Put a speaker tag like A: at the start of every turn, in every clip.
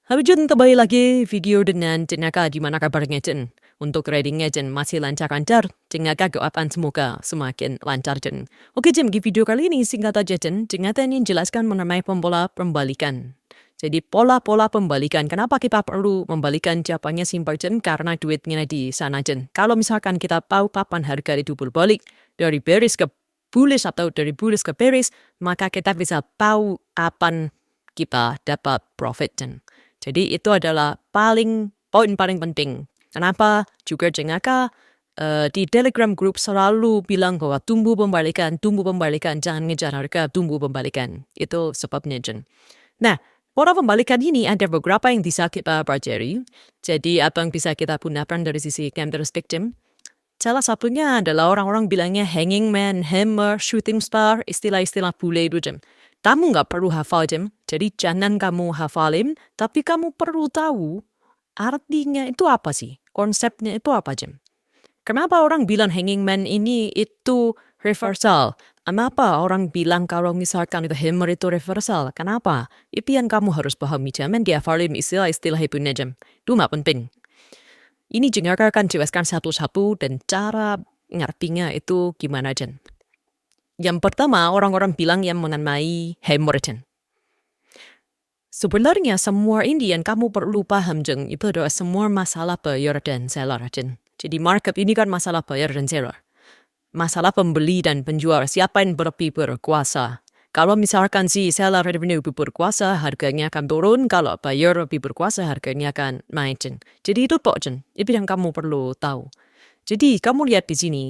A: Halo Jen, kembali lagi video dengan Jenaka. Gimana kabarnya Jen? Untuk tradingnya Jen masih lancar-lancar. Jenaka doakan semoga semakin lancar Jen. Oke Jen, di video kali ini singkat aja Jen. Jenaka ini jelaskan mengenai pola pembalikan. Jadi pola-pola pembalikan. Kenapa kita perlu membalikan? Jawabannya simpel Jen, karena duitnya di sana Jen. Kalau misalkan kita tahu kapan harga itu berbalik dari bearish ke bullish atau dari bullish ke bearish, maka kita bisa tahu kapan kita dapat profit Jen. Jadi itu adalah poin paling penting. Kenapa juga Jenaka di Telegram group selalu bilang bahwa tunggu pembalikan, jangan ngejar harga, tunggu pembalikan. Itu sebabnya Jen. Nah, pola pembalikan ini ada beberapa yang bisa kita pelajari. Jadi apa yang bisa kita gunakan dari sisi candlestick Jen? Salah satunya adalah orang-orang bilangnya hanging man, hammer, shooting star, istilah-istilah bule itu Jem. Kamu nggak perlu hafal Jem, jadi jangan kamu hafalin, tapi kamu perlu tahu artinya itu apa sih, konsepnya itu apa Jem. Kenapa orang bilang hanging man ini itu reversal? Kenapa orang bilang kalau misalkan itu hammer itu reversal? Kenapa? Itu yang kamu harus pahami Jem, dan dihafalin istilah-istilah itu Jem. Itu nggak penting. Ini Jenaka akan jelaskan satu-satu dan cara ngertinya itu gimana Jen. Yang pertama, orang-orang bilang yang mengenai hammer Jen. Sebenarnya semua ini yang kamu perlu paham Jen, itu adalah semua masalah buyer dan seller Jen. Jadi market ini kan masalah buyer dan seller. Masalah pembeli dan penjual, siapa yang lebih berkuasa. Kalau misalkan si seller lebih berkuasa, harganya akan turun. Kalau buyer lebih berkuasa, harganya akan naik Jen. Jadi itu Pak Jen, itu yang kamu perlu tahu. Jadi kamu lihat di sini,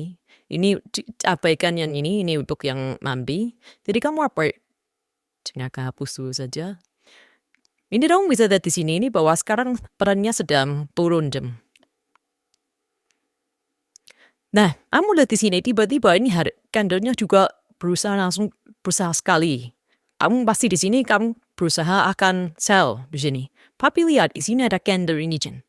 A: ini abaikan yang ini untuk yang mambi. Jadi kamu apa? Jenaka hapus dulu saja. Ini dong bisa lihat di sini ini bahwa sekarang perannya sedang turun Jen. Nah, kamu lihat di sini tiba-tiba ini candlenya juga berusaha sekali. Kamu pasti di sini kamu berusaha akan sell di sini. Tapi lihat di sini ada candle ini Jen.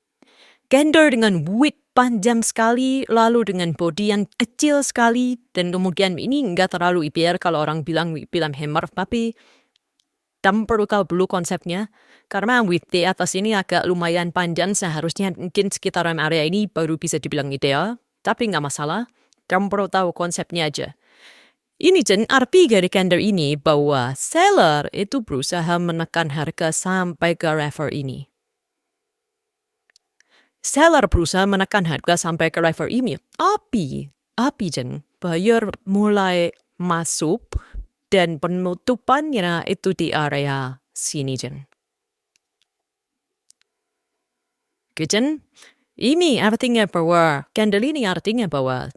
A: Candle dengan wick panjang sekali, lalu dengan body yang kecil sekali, dan kemudian ini enggak terlalu IPR kalau orang bilang hammer, tapi kamu perlu tahu dulu konsepnya, karena wick di atas ini agak lumayan panjang, seharusnya mungkin sekitaran area ini baru bisa dibilang ideal, tapi nggak masalah, kamu perlu tahu konsepnya aja. Ini Jen, arti dari candle ini bahwa seller itu berusaha menekan harga sampai ke level ini. Seller berusaha menekan harga sampai ke level ini. Api Jen, buyer mulai masuk dan penutupannya itu di area sini Jen. Oke Jen, ini artinya bahwa candle ini artinya bahwa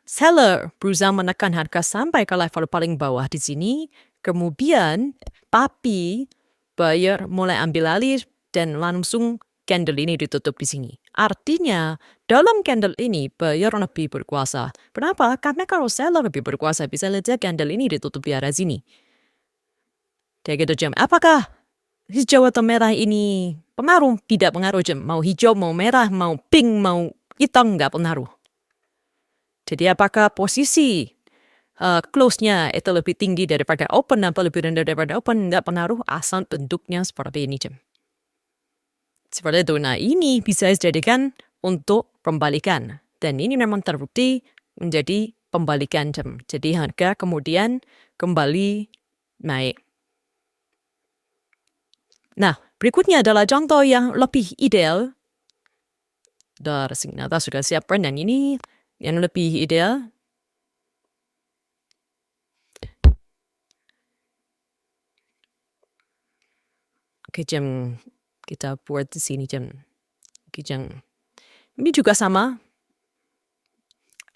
A: seller berusaha menekan harga sampai ke level paling bawah di sini, kemudian tapi buyer mulai ambil alih dan langsung candle ini ditutup di sini. Artinya, dalam candle ini, buyer lebih berkuasa. Kenapa? Karena kalau seller lebih berkuasa, bisa lihat candle ini ditutup di arah sini. Kayak gitu Jam. Apakah hijau atau merah ini pengaruh? Tidak pengaruh Jam. Mau hijau, mau merah, mau pink, mau hitam, nggak pengaruh. Jadi apakah posisi close-nya itu lebih tinggi daripada open atau lebih rendah daripada open, nggak pengaruh, asal bentuknya seperti ini Jam. Seperti itu. Nah, ini bisa dijadikan untuk pembalikan. Dan ini memang terbukti menjadi pembalikan Jam. Jadi harga kemudian kembali naik. Nah, berikutnya adalah contoh yang lebih ideal. Dari Signata sudah siapkan dan ini yang lebih ideal. Oke, Jam. Kita buat di sini Jam. Oke, Jam. Ini juga sama.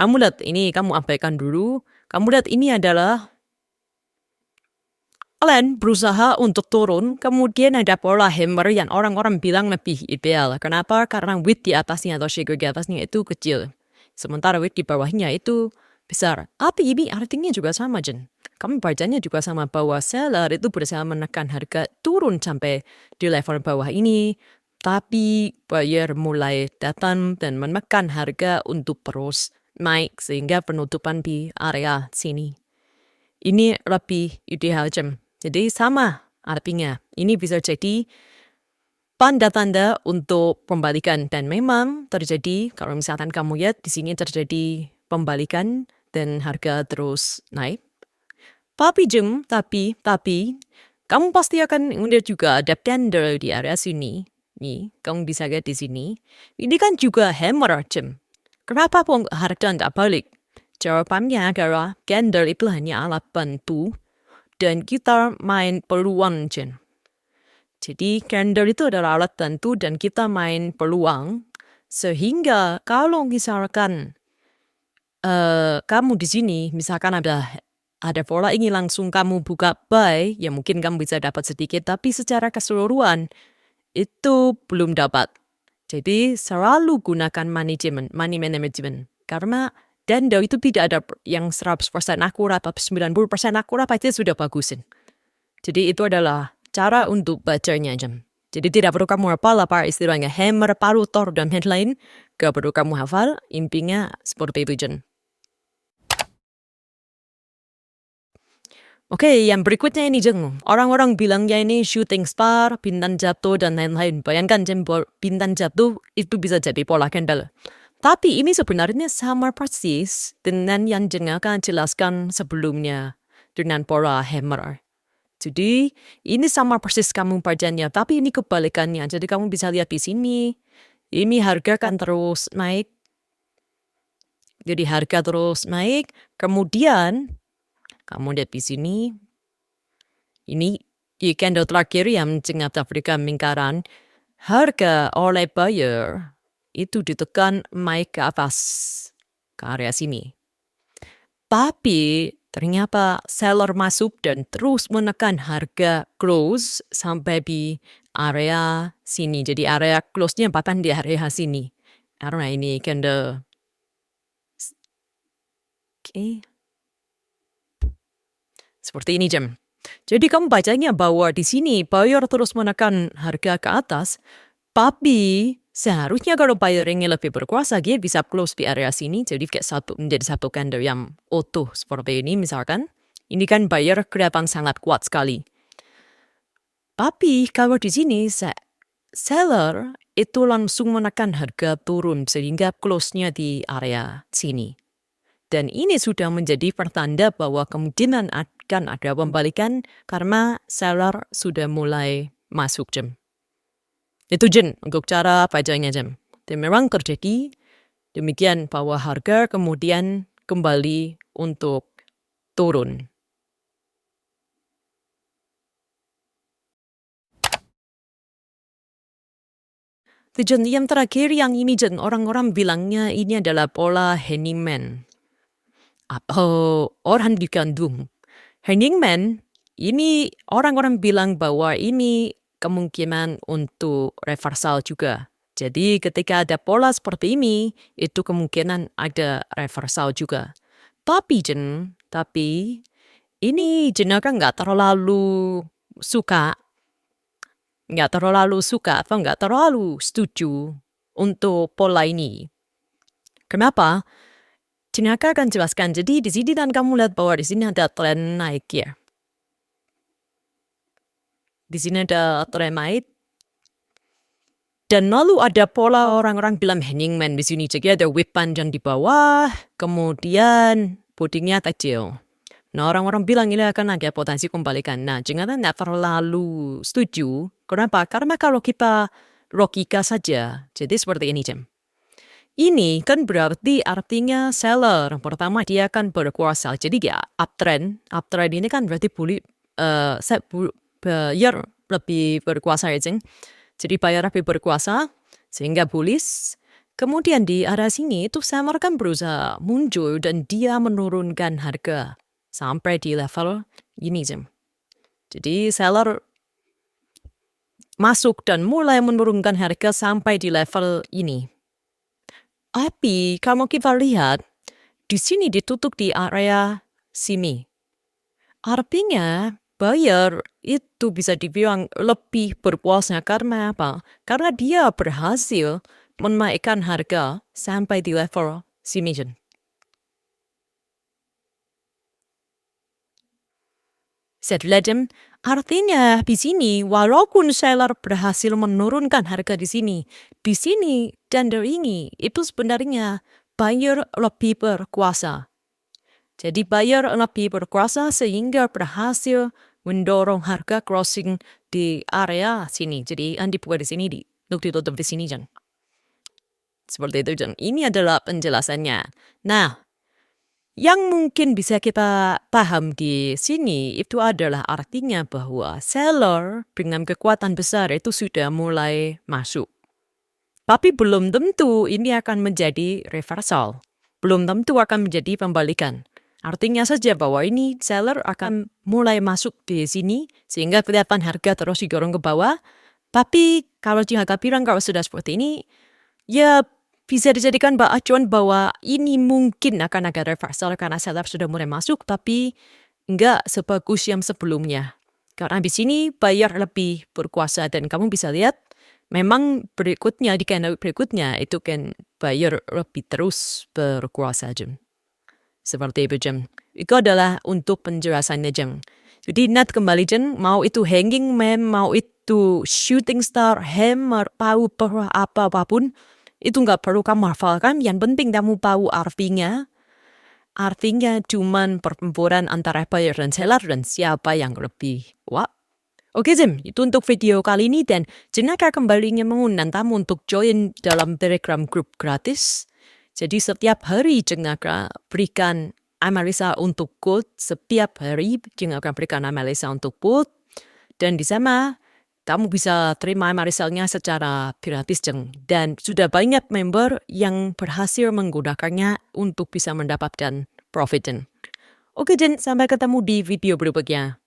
A: Kamu lihat ini, kamu abaikan dulu. Kamu lihat ini adalah kalian berusaha untuk turun, kemudian ada pola hammer yang orang-orang bilang lebih ideal. Kenapa? Karena width di atasnya atau shaker di atasnya itu kecil. Sementara width di bawahnya itu besar. Tapi ini artinya juga sama, Jen. Kamu bacanya juga sama bahwa seller itu berusaha menekan harga turun sampai di level bawah ini. Tapi buyer mulai datang dan menekan harga untuk terus naik sehingga penutupan di area sini. Ini lebih ideal Jen. Jadi sama artinya. Ini bisa jadi tanda-tanda untuk pembalikan, dan memang terjadi. Kalau misalkan kamu lihat di sini terjadi pembalikan dan harga terus naik. Tapi kamu pasti akan melihat juga ada candle di area sini. Nih, kamu bisa lihat di sini. Ini kan juga hammer, Jem. Kenapa harga nggak balik? Jawabannya adalah candle itu hanya alat bantu dan kita main peluang, Jen. Jadi candle itu adalah alat bantu dan kita main peluang. Sehingga kalau misalkan kamu di sini, misalkan ada pola ingin langsung kamu buka buy, ya mungkin kamu bisa dapat sedikit, tapi secara keseluruhan itu belum dapat. Jadi selalu gunakan money management. Karena candle itu tidak ada yang 100% akurat atau 90% akurat, pasti sudah bagusin. Jadi itu adalah cara untuk bacanya, Jam. Jadi tidak perlu kamu hafal apa istilahnya hammer, paru, tor, dan lain-lain. Gak perlu kamu hafal, intinya seperti itu, Jam. Oke, yang berikutnya ini, Jeng. Orang-orang bilangnya ini shooting star, bintang jatuh, dan lain-lain. Bayangkan, Jeng, bintang jatuh itu bisa jadi pola candle. Tapi ini sebenarnya sama persis dengan yang Jeng akan jelaskan sebelumnya dengan pola hammer. Jadi ini sama persis kamu bacanya, tapi ini kebalikannya. Jadi kamu bisa lihat di sini, ini harga kan terus naik. Jadi harga terus naik, kemudian kamu lihat di sini, ini di candle terakhir yang Jengah Afrika lingkaran, harga oleh buyer itu ditekan naik ke atas, ke area sini. Tapi ternyata seller masuk dan terus menekan harga close sampai di area sini. Jadi area close-nya bahkan di area sini. Karena ini candle. Oke. Seperti ini, Jam. Jadi kamu bacanya bahwa di sini buyer terus menekan harga ke atas, tapi seharusnya kalau buyer ingin lebih berkuasa, dia bisa close di area sini, jadi menjadi satu candle yang utuh seperti ini misalkan. Ini kan buyer kelihatan sangat kuat sekali. Tapi kalau di sini seller itu langsung menekan harga turun sehingga close-nya di area sini. Dan ini sudah menjadi pertanda bahwa kemungkinan akan ada pembalikan karena seller sudah mulai masuk, Jam. Itu, Jen, untuk cara bacanya, Jam. Dan memang terjadi demikian bahwa harga kemudian kembali untuk turun. Jen, yang terakhir yang ini, Jen, orang-orang bilangnya ini adalah pola Henningman. Orang dikandung. Henningman, ini orang-orang bilang bahwa ini kemungkinan untuk reversal juga. Jadi ketika ada pola seperti ini, itu kemungkinan ada reversal juga. Tapi ini Jen kan nggak terlalu suka atau nggak terlalu setuju untuk pola ini. Kenapa? Jenaka akan jelaskan. Jadi di sini dan kamu lihat bahwa di sini ada tren naik ya. Di sini ada tren naik. Dan lalu ada pola orang-orang bilang Henningman di sini. Jadi ada wick panjang di bawah, kemudian putingnya kecil. Nah, orang-orang bilang ini akan ada potensi kembalikan. Nah, jangan tidak terlalu setuju. Kenapa? Karena kalau kita logika saja, jadi seperti ini, Jam. Ini kan berarti artinya seller. Pertama dia akan berkuasa. Jadi ya uptrend. Uptrend ini kan berarti buyer lebih berkuasa ya, Jeng. Jadi buyer lebih berkuasa sehingga bullish. Kemudian di area sini itu seller kan berusaha muncul dan dia menurunkan harga sampai di level ini, Jeng. Jadi seller masuk dan mulai menurunkan harga sampai di level ini. Tapi kalau kita lihat, di sini ditutup di area sini. Artinya, buyer itu bisa dibilang lebih berkuasa karena apa? Karena dia berhasil menaikkan harga sampai di level sini. Setelah jam, artinya di sini walaupun seller berhasil menurunkan harga di sini dan dari ini itu sebenarnya buyer lebih berkuasa. Jadi buyer lebih berkuasa sehingga berhasil mendorong harga crossing di area sini. Jadi dibuka di sini, untuk ditutup di sini, Jan. Seperti itu, Jan. Ini adalah penjelasannya. Nah, yang mungkin bisa kita paham di sini itu adalah artinya bahwa seller dengan kekuatan besar itu sudah mulai masuk. Tapi belum tentu ini akan menjadi reversal. Belum tentu akan menjadi pembalikan. Artinya saja bahwa ini seller akan mulai masuk di sini sehingga kelihatan harga terus didorong ke bawah. Tapi kalau jangka bilang kalau sudah seperti ini, ya bisa dijadikan acuan bahwa ini mungkin akan ada reversal karena seller sudah mulai masuk, tapi enggak sebagus yang sebelumnya. Karena di sini buyer lebih berkuasa dan kamu bisa lihat memang berikutnya di candle berikutnya itu kan buyer lebih terus berkuasa, Jam. Seperti itu, Jam. Itu adalah untuk penjelasannya, Jam. Jadi net kembali, Jam, mau itu hanging man, mau itu shooting star, hammer, tahu apapun, itu nggak perlu kamu hafalkan, yang penting kamu tahu artinya. Artinya cuman pertempuran antara buyer dan seller dan siapa yang lebih kuat. Oke, Jim, itu untuk video kali ini dan Jenaka kembali mengundang kamu untuk join dalam Telegram group gratis. Jadi setiap hari Jenaka berikan analisa untuk quote, setiap hari Jenaka berikan analisa untuk quote, dan di sana kamu bisa terima analisanya secara gratis, Jeng. Dan sudah banyak member yang berhasil menggunakannya untuk bisa mendapatkan profit, Jeng. Oke, Jeng, sampai ketemu di video berikutnya.